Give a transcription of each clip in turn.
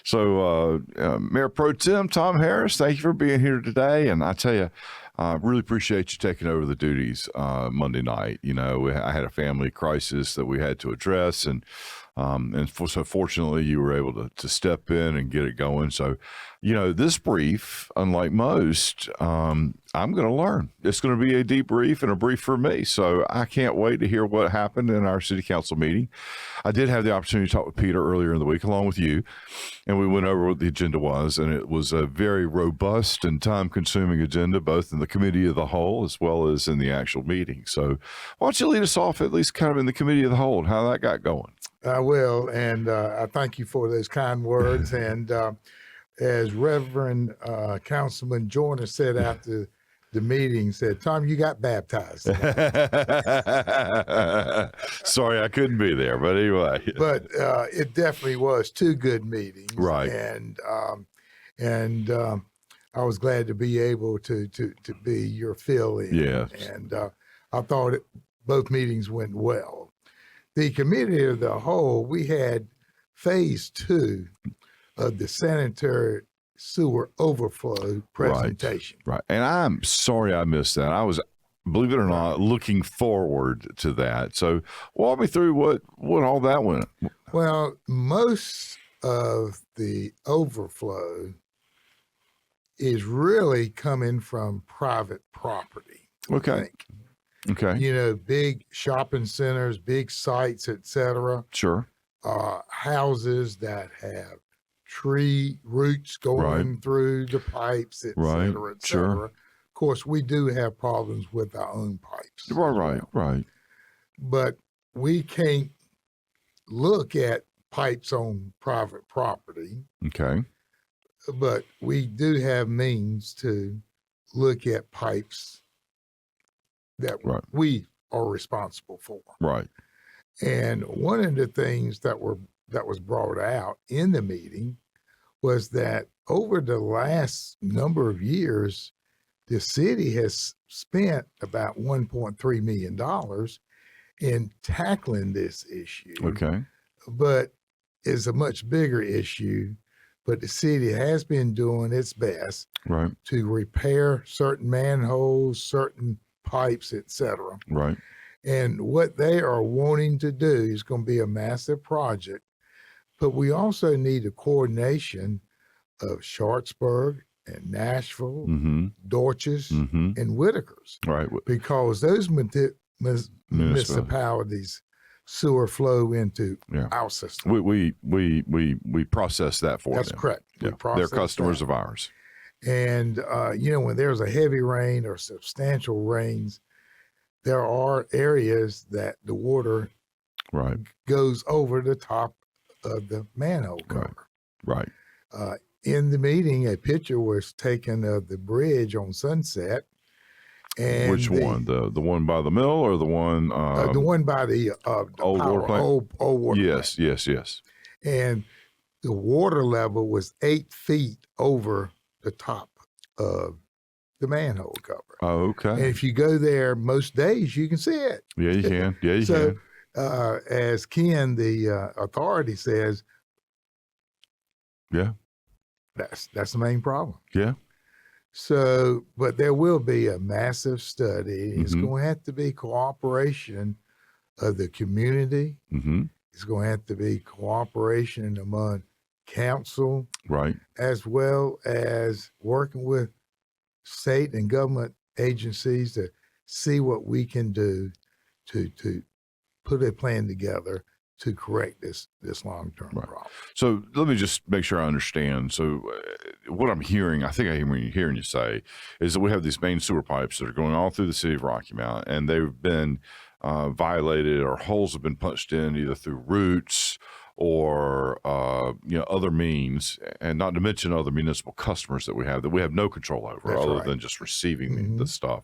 So, Mayor Pro Tem Tom Harris, thank you for being here today. And I tell you, I really appreciate you taking over the duties Monday night. You know, I had a family crisis that we had to address, so fortunately you were able to step in and get it going. So, you know, this brief, unlike most, I'm going to learn. It's going to be a debrief and a brief for me. So I can't wait to hear what happened in our city council meeting. I did have the opportunity to talk with Peter earlier in the week, along with you, and we went over what the agenda was, and it was a very robust and time-consuming agenda, both in the committee of the whole as well as in the actual meeting. So why don't you lead us off, at least kind of in the committee of the whole, and how that got going? I will, and I thank you for those kind words. And as Reverend Councilman Joyner said after the meeting, said, Tom, you got baptized. Sorry, I couldn't be there, but anyway. But it definitely was two good meetings. Right. And I was glad to be able to be your fill-in. Yes. And I thought both meetings went well. The committee of the whole, we had phase 2 of the sanitary sewer overflow presentation. Right. And I'm sorry I missed that. I was, believe it or not, looking forward to that. So walk me through what all that went. Well, most of the overflow is really coming from private property. Okay. I think. Okay. You know, big shopping centers, big sites, etc. Sure. Houses that have tree roots going through the pipes, etc., etc. Sure. Of course, we do have problems with our own pipes. Right. But we can't look at pipes on private property. Okay. But we do have means to look at pipes that we are responsible for. Right. And one of the things that was brought out in the meeting was that over the last number of years, the city has spent about $1.3 million in tackling this issue. Okay. But it's a much bigger issue. But the city has been doing its best to repair certain manholes, certain pipes, etc. Right. And what they are wanting to do is going to be a massive project. But we also need a coordination of Sharpsburg and Nashville, Dorches, and Whitakers. Right. Because those municipalities sewer flow into our system. We process that for them. That's correct. Yeah. They're customers of ours. And, you know, when there's a heavy rain or substantial rains, there are areas that the water goes over the top of the manhole cover. Right. In the meeting, a picture was taken of the bridge on Sunset. And which one? The one by the mill or the one? The one by the old water plant? Old water plant. Yes. And the water level was 8 feet over the top of the manhole cover. Oh, okay. And if you go there most days, you can see it. Yeah, you can. Yeah, you can. So, as Ken, the authority says, that's the main problem. Yeah. So, but there will be a massive study. It's going to have to be cooperation of the community. It's going to have to be cooperation among council, as well as working with state and government agencies to see what we can do to put a plan together to correct this long-term problem. So let me just make sure I understand. So what I'm hearing, I think I'm hearing you say, is that we have these main sewer pipes that are going all through the city of Rocky Mount, and they've been violated, or holes have been punched in either through roots or other means, and not to mention other municipal customers that we have no control over. That's than just receiving the stuff.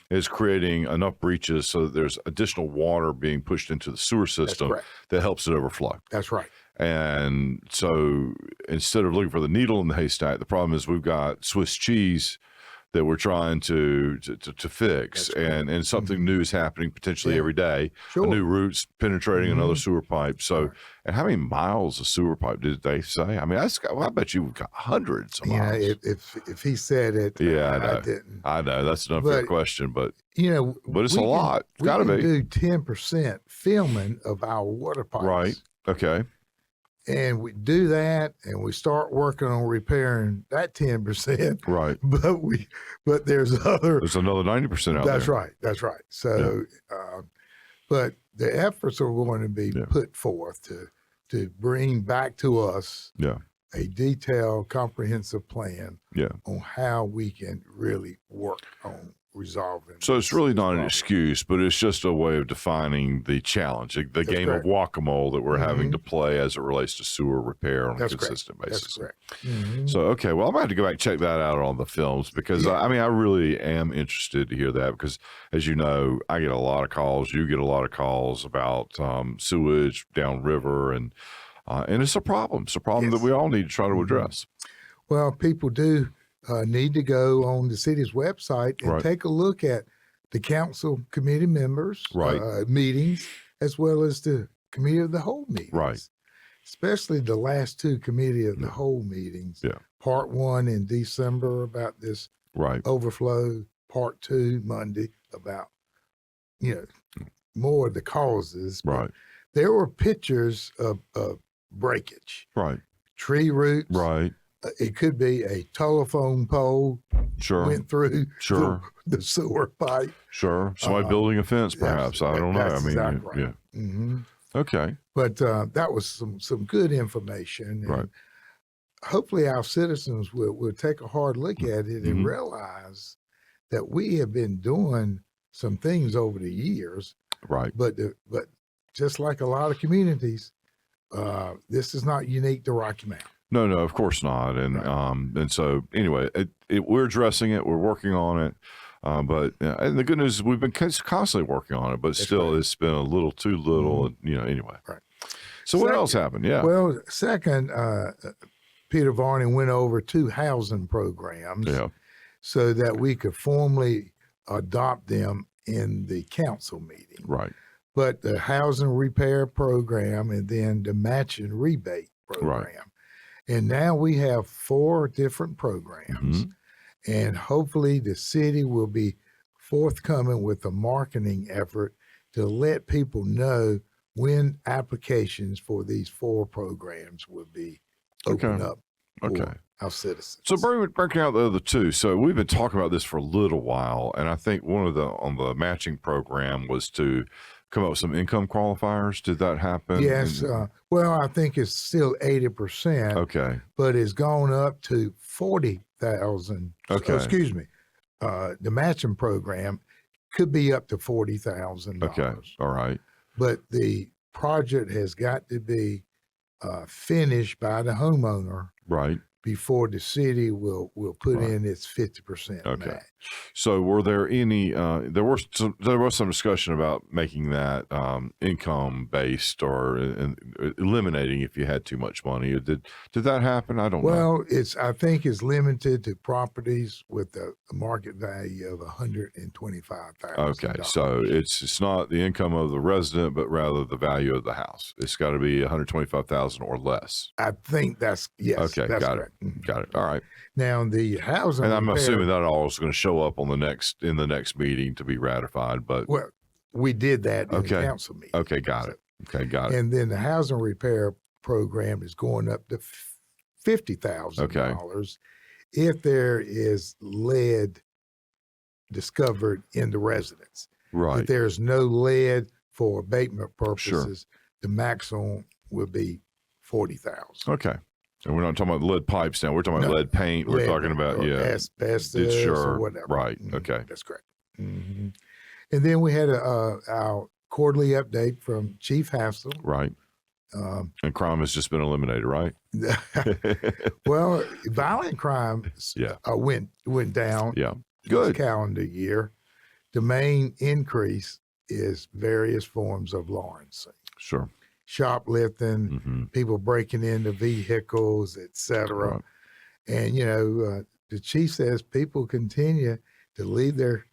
Is creating enough breaches so that there's additional water being pushed into the sewer system that helps it overflow. That's right. And so instead of looking for the needle in the haystack, the problem is we've got Swiss cheese that we're trying to fix, and something new is happening potentially every day. Sure. A new route's penetrating another sewer pipe. So, and how many miles of sewer pipe did they say? I mean, I bet you've got hundreds of miles. If he said it, I didn't. I know that's an unfair question, but but it's a lot. It's got to be. We do 10% filming of our water pipes. Right. Okay. And we do that, and we start working on repairing that 10%. Right. But there's another 90% out there. That's right. So, but the efforts are going to be put forth to bring back to us a detailed, comprehensive plan on how we can really work on resolving. So it's really not an excuse, but it's just a way of defining the challenge, the game of whack-a-mole that we're having to play as it relates to sewer repair on a consistent basis. That's correct. So, okay, well, I'm going to have to go back and check that out on the films because, I really am interested to hear that because, as you know, I get a lot of calls. You get a lot of calls about sewage downriver, and it's a problem. It's a problem that we all need to try to address. Well, people do need to go on the city's website and take a look at the council committee members' meetings, as well as the committee of the whole meetings, especially the last two committee of the whole meetings. Part 1 in December about this overflow, part 2 Monday about more of the causes. There were pictures of breakage, tree roots, it could be a telephone pole went through the sewer pipe. Somebody building a fence, perhaps. I don't know. That's exactly right. Okay. But that was some good information. And hopefully our citizens will take a hard look at it and realize that we have been doing some things over the years. But just like a lot of communities, this is not unique to Rocky Mount. No, of course not. And so anyway, we're addressing it. We're working on it. But and the good news is we've been constantly working on it, but still it's been a little too little. Anyway. So what else happened? Well, second, Peter Varney went over 2 housing programs so that we could formally adopt them in the council meeting. But the housing repair program and then the matching rebate program. And now we have 4 different programs, and hopefully the city will be forthcoming with a marketing effort to let people know when applications for these 4 programs will be opened up for our citizens. So breaking out the other 2. So we've been talking about this for a little while, and I think one of on the matching program was to come up with some income qualifiers. Did that happen? Yes. Well, I think it's still 80%. But it's gone up to 40,000. Excuse me. The matching program could be up to $40,000. All right. But the project has got to be finished by the homeowner. Before the city will put in its 50% match. So were there any? There was some discussion about making that income based or eliminating if you had too much money. Did that happen? I don't know. Well, I think it's limited to properties with a market value of $125,000. So it's not the income of the resident, but rather the value of the house. It's got to be $125,000 or less. I think that's that's got correct. it. Got it. All right. Now the housing, and I'm assuming that all is going to show up in the next meeting to be ratified. But we did that in the council meeting. Got it. And then the housing repair program is going up to $50,000 if there is lead discovered in the residence. If there's no lead for abatement purposes, the maximum would be $40,000. And we're not talking about lead pipes now. We're talking about lead paint. We're talking about asbestos or whatever. That's correct. And then we had our quarterly update from Chief Hassel. And crime has just been eliminated, right? Well, violent crime went down. Good. This calendar year. The main increase is various forms of Lawrencing. Shoplifting, people breaking into vehicles, etc. And the chief says people continue to leave their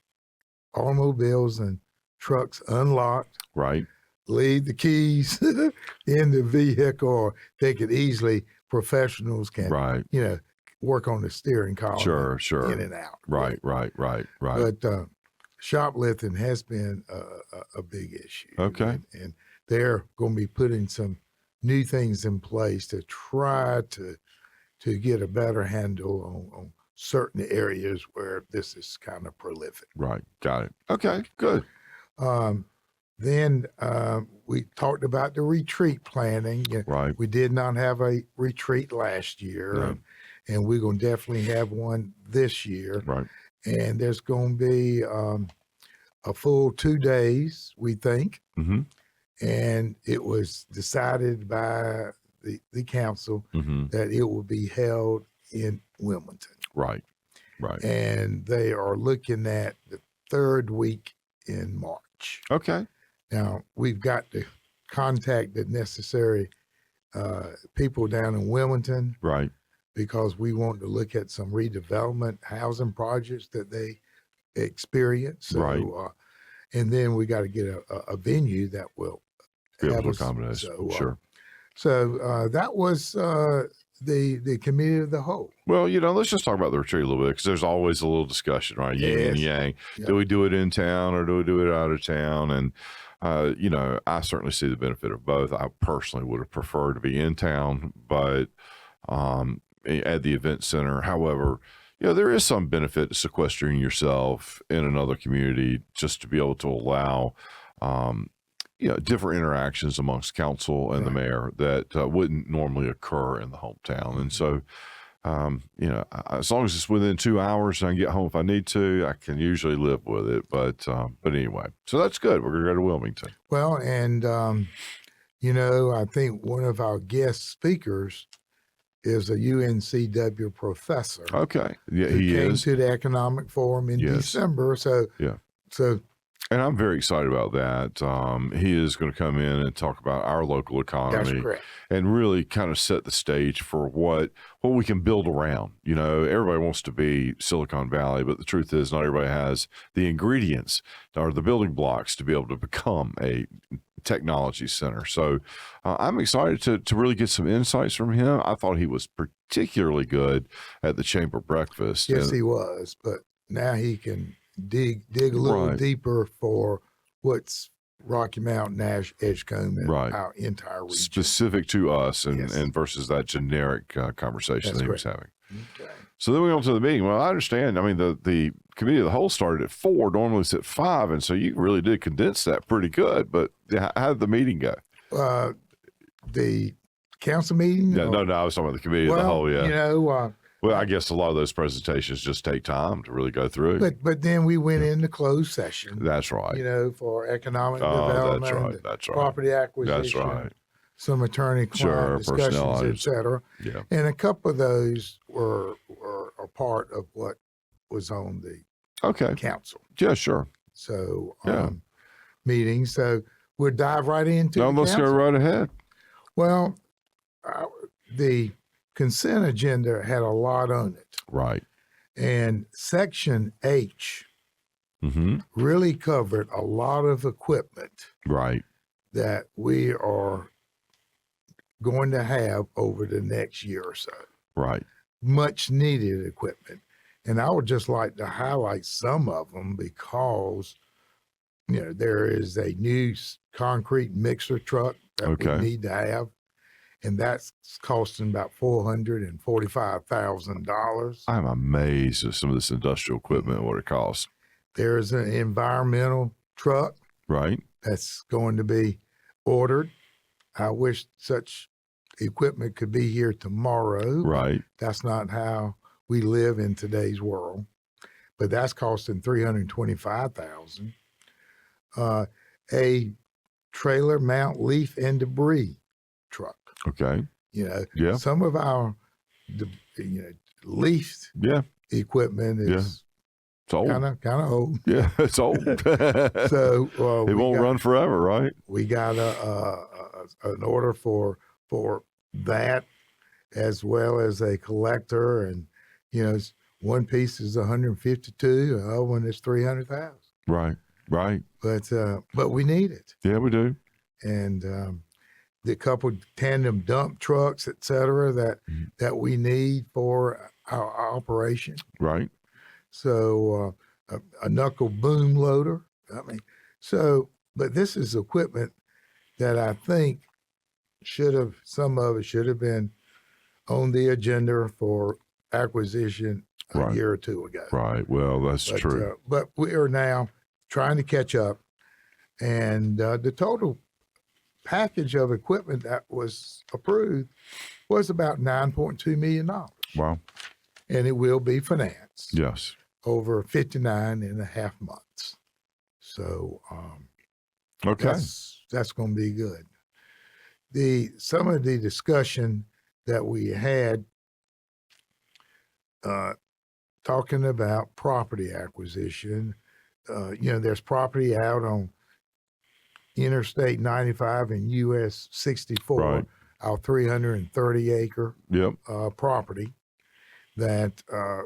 automobiles and trucks unlocked, Right. leave the keys in the vehicle, or they could easily, professionals can, Right. work on the steering column. Sure. In and out. Right. But shoplifting has been a big issue. Okay. And they're going to be putting some new things in place to try to get a better handle on certain areas where this is kind of prolific. Right. Got it. Okay, good. Then we talked about the retreat planning. Right. We did not have a retreat last year, No. and we're going to definitely have one this year. Right. And there's going to be a full 2 days, we think. Mm-hmm. And it was decided by the council Mm-hmm. that it will be held in Wilmington. Right. And they are looking at the 3rd week in March. Okay. Now, we've got to contact the necessary people down in Wilmington, Right. because we want to look at some redevelopment housing projects that they experience. So, Right. And then we got to get a venue that will Be able have to us. accommodate. Sure. So that was the committee of the whole. Well, let's just talk about the retreat a little bit, because there's always a little discussion, right? Yin and yang. Yeah. Do we do it in town or do we do it out of town? And, I certainly see the benefit of both. I personally would have preferred to be in town, but at the event center. However, there is some benefit to sequestering yourself in another community, just to be able to allow, different interactions amongst council and the mayor that wouldn't normally occur in the hometown. And so, as long as it's within 2 hours and I can get home if I need to, I can usually live with it. But anyway, so that's good. We're going to go to Wilmington. Well, and, I think one of our guest speakers is a UNCW professor. Okay. Yeah, who he came is. to the Economic Forum in December. So, Yeah. So, And I'm very excited about that. He is going to come in and talk about our local economy. that's correct. And really kind of set the stage for what we can build around. Everybody wants to be Silicon Valley, but the truth is not everybody has the ingredients or the building blocks to be able to become a technology center. So I'm excited to really get some insights from him. I thought he was particularly good at the chamber breakfast. Yes, he was, but now he can dig a little Right. deeper for what's Rocky Mountain, Edgecombe, and Right. our entire region. specific to us and, Yes. and versus that generic conversation That's that he was having. Okay. So then we went to the meeting. Well, I understand. I mean, the committee of the whole started at 4, normally it's at 5. And so you really did condense that pretty good. But how did the meeting go? The council meeting? No, I was talking about the committee of the whole. Yeah. Well, I guess a lot of those presentations just take time to really go through. But then we went into closed session. That's right. For economic Oh, development, that's right. and That's right. property acquisition, That's right. some attorney-client Sure, personnel discussions, et items. cetera. Yeah. And a couple of those were a part of what was on the Okay. council. Yeah, sure. So Yeah. meeting. So we'll dive right into No, the let's go council. right ahead. Well, the consent agenda had a lot on it. Right. And section H Mm-hmm. really covered a lot of equipment Right. that we are going to have over the next year or so. Right. Much needed equipment. And I would just like to highlight some of them because, there is a new concrete mixer truck that Okay. we need to have. And that's costing about $445,000. I'm amazed at some of this industrial equipment, what it costs. There's an environmental truck Right. that's going to be ordered. I wish such equipment could be here tomorrow. Right. That's not how we live in today's world. But that's costing $325,000. A trailer mount leaf and debris truck. Okay. Yeah. Some of our leaf Yeah. equipment is It's old. kind of old. Yeah. It's old. So it won't run forever, right? We got an order for that, as well as a collector, and one piece is 152, the other one is 300,000. Right. But we need it. Yeah, we do. And the couple tandem dump trucks, et cetera, that we need for our operation. Right. So a knuckle boom loader. But this is equipment that I think some of it should have been on the agenda for acquisition a year or two ago. Right. Well, that's true. But we are now trying to catch up. And the total package of equipment that was approved was about $9.2 million. Wow. And it will be financed. Yes. Over 59 and a half months. So okay. That's going to be good. Some of the discussion that we had talking about property acquisition, there's property out on Interstate 95 and US 64, right. our 330 acre yep. Property that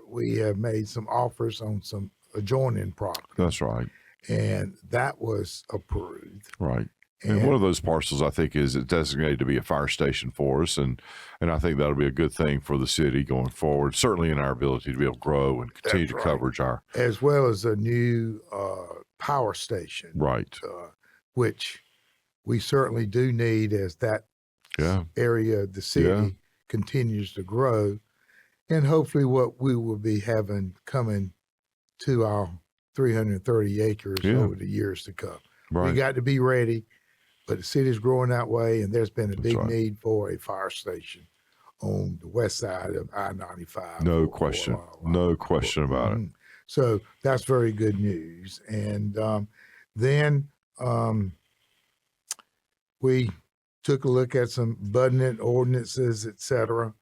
we have made some offers on some adjoining property. That's right. And that was approved. Right. And one of those parcels, I think, is designated to be a fire station for us. And I think that'll be a good thing for the city going forward, certainly in our ability to be able to grow and continue to coverage our. As well as a new power station. Right. Which we certainly do need as that area of the city continues to grow. And hopefully what we will be having coming to our 330 acres over the years to come. Right. We got to be ready. But the city's growing that way, and there's been a big need for a fire station on the west side of I-95. No question. No question about it. So that's very good news. And then we took a look at some budget ordinances, et cetera.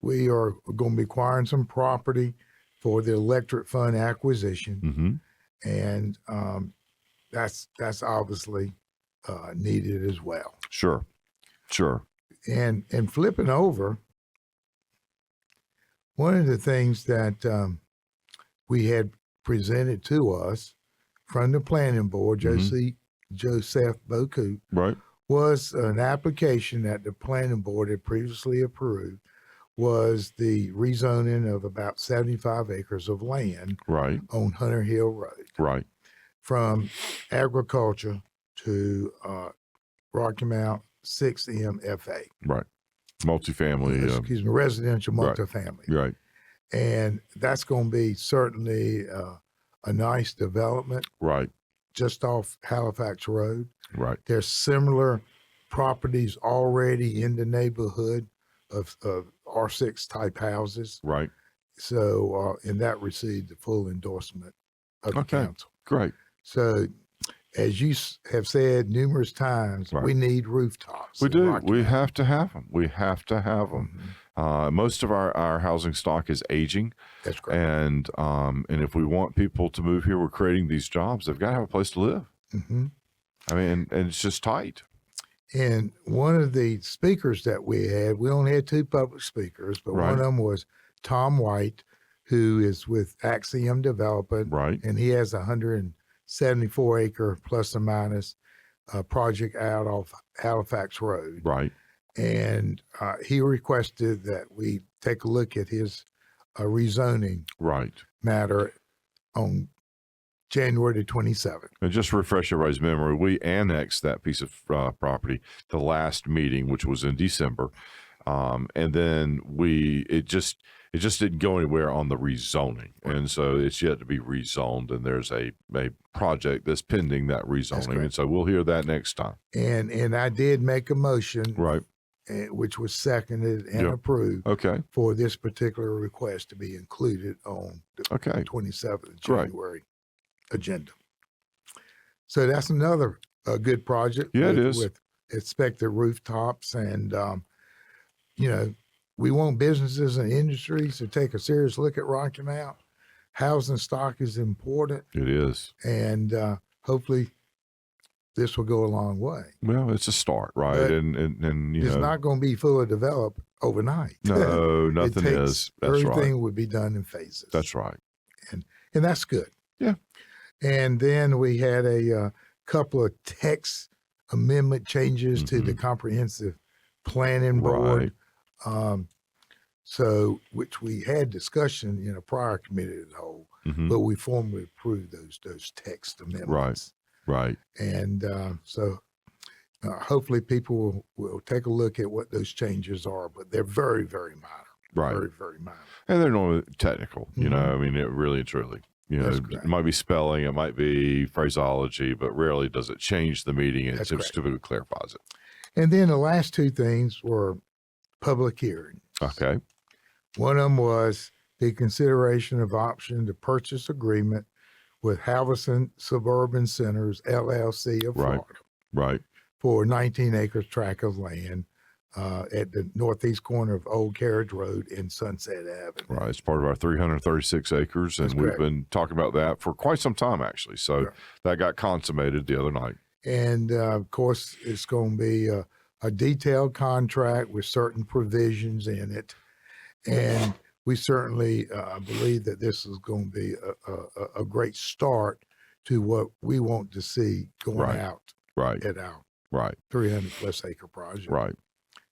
We are going to be acquiring some property for the electric fund acquisition. And that's obviously needed as well. Sure. And flipping over, one of the things that we had presented to us from the planning board, Joseph Boku, right, was an application that the planning board had previously approved, was the rezoning of about 75 acres of land on Hunter Hill Road. From agriculture to Rocky Mount 6 MFA. Multifamily. Residential multifamily. Right. And that's going to be certainly a nice development. Just off Halifax Road. There's similar properties already in the neighborhood of R6 type houses. So, and that received the full endorsement of the council. Great. So, as you have said numerous times, we need rooftops. We do. We have to have them. Most of our housing stock is aging. That's great. And if we want people to move here, we're creating these jobs. They've got to have a place to live. I mean, and it's just tight. And one of the speakers that we only had two public speakers, but one of them was Tom White, who is with Axiom Development. And he has 174 acre plus or minus project out off Halifax Road. And he requested that we take a look at his rezoning matter on January the 27th. And just to refresh everybody's memory, we annexed that piece of property the last meeting, which was in December. And then it just didn't go anywhere on the rezoning. And so it's yet to be rezoned. And there's a project that's pending that rezoning. And so we'll hear that next time. And I did make a motion, which was seconded and approved for this particular request to be included on the 27th of January agenda. So that's another good project. It is. With expected rooftops. And, we want businesses and industries to take a serious look at Rocky Mount. Housing stock is important. It is. And hopefully this will go a long way. Well, it's a start, right? And it's not going to be fully developed overnight. No, nothing is. That's everything right. would be done in phases. That's right. And that's good. Yeah. And then we had a couple of text amendment changes to the comprehensive planning board. So, which we had discussion in a prior committee of the whole, but we formally approved those text amendments. Right. And so hopefully people will take a look at what those changes are, but they're very, very minor. Right. Very, very minor. And they're normally technical, you know, I mean, it really and truly, you know, it might be spelling, it might be phraseology, but rarely does it change the meaning. It just typically clarifies it. And then the last two things were public hearings. Okay. One of them was the consideration of option to purchase agreement with Halverson Suburban Centers, LLC of Florida. Right. For 19 acres tract of land at the northeast corner of Old Carriage Road and Sunset Avenue. Right. It's part of our 336 acres, and we've been talking about that for quite some time, actually. So that got consummated the other night. And, of course, it's going to be a detailed contract with certain provisions in it. And we certainly believe that this is going to be a great start to what we want to see going out at our 300-plus acre project. Right.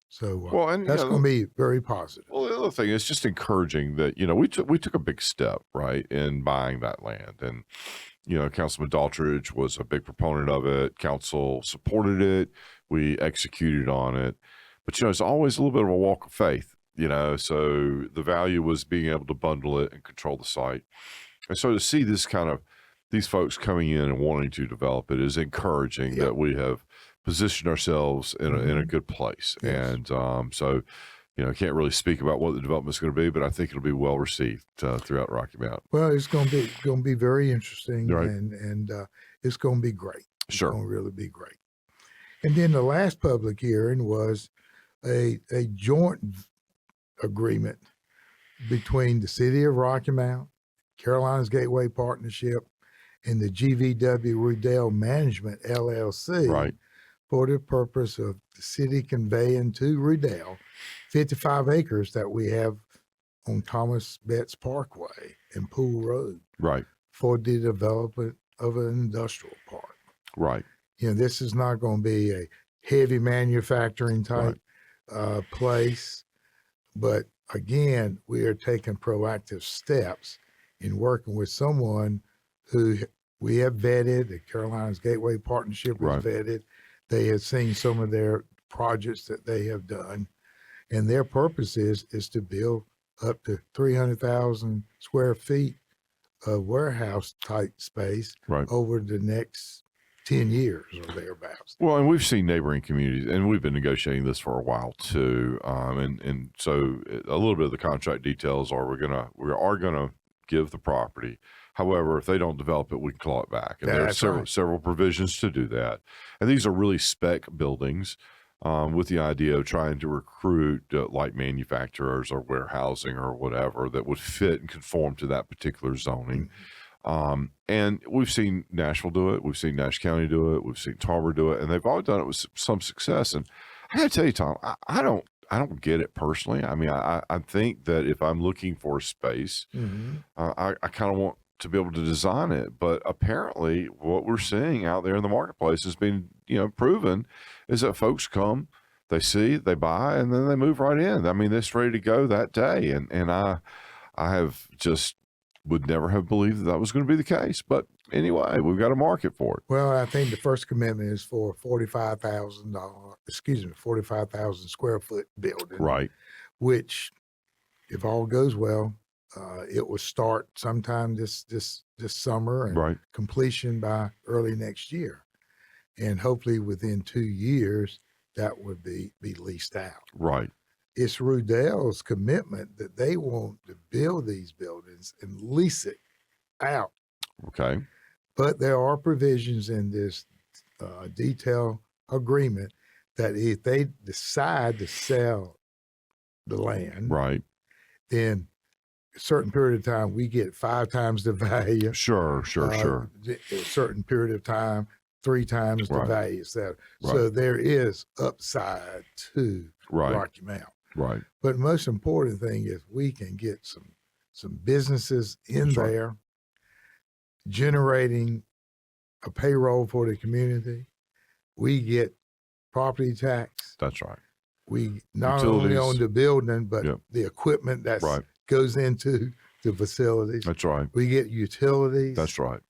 So and that's going to be very positive. Well, the other thing is just encouraging that, you know, we took a big step, right, in buying that land. And, you know, Councilman Daltrich was a big proponent of it. Council supported it. We executed on it. But, you know, it's always a little bit of a walk of faith, you know, so the value was being able to bundle it and control the site. And so to see this kind of, these folks coming in and wanting to develop it is encouraging that we have positioned ourselves in a good place. And so, you know, I can't really speak about what the development is going to be, but I think it'll be well received throughout Rocky Mountain. Well, it's going to be very interesting, and it's going to be great. It's going to really be great. And then the last public hearing was a joint agreement between the City of Rocky Mount, Carolinas Gateway Partnership, and the GVW Rudell Management LLC for the purpose of the city conveying to Rudell 55 acres that we have on Thomas Betts Parkway and Pool Road for the development of an industrial park. You know, this is not going to be a heavy manufacturing type place, but again, we are taking proactive steps in working with someone who we have vetted. The Carolinas Gateway Partnership has vetted. They have seen some of their projects that they have done, and their purpose is to build up to 300,000 square feet of warehouse type space over the next 10 years or thereabouts. Well, and we've seen neighboring communities, and we've been negotiating this for a while too. And so a little bit of the contract details are we are gonna give the property. However, if they don't develop it, we can claw it back. And there are several provisions to do that. And these are really spec buildings with the idea of trying to recruit light manufacturers or warehousing or whatever that would fit and conform to that particular zoning. And we've seen Nashville do it. We've seen Nash County do it. We've seen Tarboro do it. And they've all done it with some success. And I got to tell you, Tom, I don't get it personally. I mean, I think that if I'm looking for space, I kind of want to be able to design it. But apparently what we're seeing out there in the marketplace has been, you know, proven is that folks come, they see, they buy, and then they move right in. I mean, it's ready to go that day. And I have just would never have believed that was going to be the case. But anyway, we've got a market for it. Well, I think the first commitment is for $45,000 square foot building. Which, if all goes well, it will start sometime this summer and completion by early next year. And hopefully within 2 years, that would be leased out. It's Rudell's commitment that they want to build these buildings and lease it out. But there are provisions in this detail agreement that if they decide to sell the land, then a certain period of time, we get 5 times the value. Sure. A certain period of time, 3 times the value. So there is upside to Rocky Mount. Right. But the most important thing is we can get some businesses in That's right. there generating a payroll for the community. We get property tax. That's right. We not only own the building, but the equipment that goes into the facilities. That's right. We get utilities. That's right.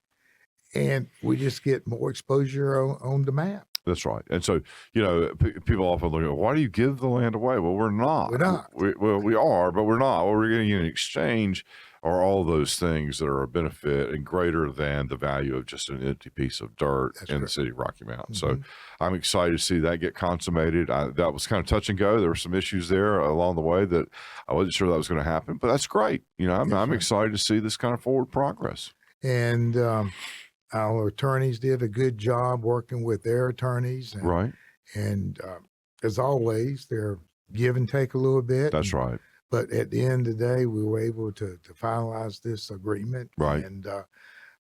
And we just get more exposure on the map. That's right. And so, people often look at, why do you give the land away? Well, we're not. We're not. We are, but we're not. What we're getting in exchange are all those things that are a benefit and greater than the value of just an empty piece of dirt in the city of Rocky Mountain. So I'm excited to see that get consummated. That was kind of touch and go. There were some issues there along the way that I wasn't sure that was going to happen, but that's great. I'm excited to see this kind of forward progress. And our attorneys did a good job working with their attorneys. And as always, they're give and take a little bit. That's right. But at the end of the day, we were able to finalize this agreement. Right. And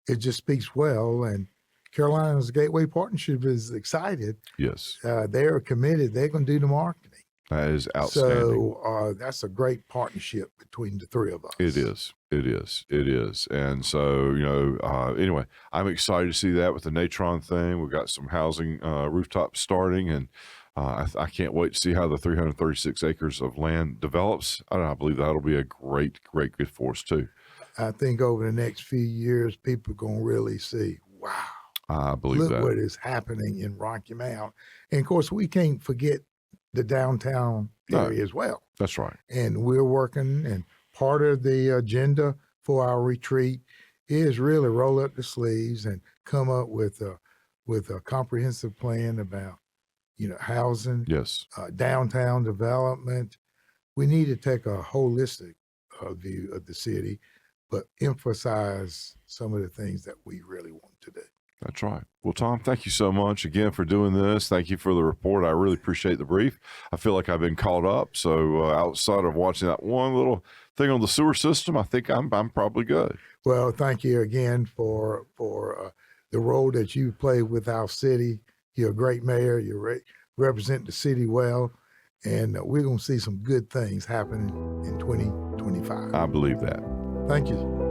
it just speaks well. And Carolina's Gateway Partnership is excited. Yes. They're committed. They're going to do the marketing. That is outstanding. So that's a great partnership between the three of us. It is. It is. It is. And so, anyway, I'm excited to see that with the Natron thing. We've got some housing rooftops starting, and I can't wait to see how the 336 acres of land develops. I believe that'll be a great gift for us too. I think over the next few years, people are going to really see, wow. I believe look that. what is happening in Rocky Mountain. And of course, we can't forget the downtown area as well. That's right. And we're working, and part of the agenda for our retreat is really roll up the sleeves and come up with a comprehensive plan about housing, downtown development. We need to take a holistic view of the city, but emphasize some of the things that we really want to do. That's right. Well, Tom, thank you so much again for doing this. Thank you for the report. I really appreciate the brief. I feel like I've been caught up. So outside of watching that one little thing on the sewer system, I think I'm probably good. Well, thank you again for the role that you play with our city. You're a great mayor. You represent the city well. And we're going to see some good things happening in 2025. I believe that. Thank you.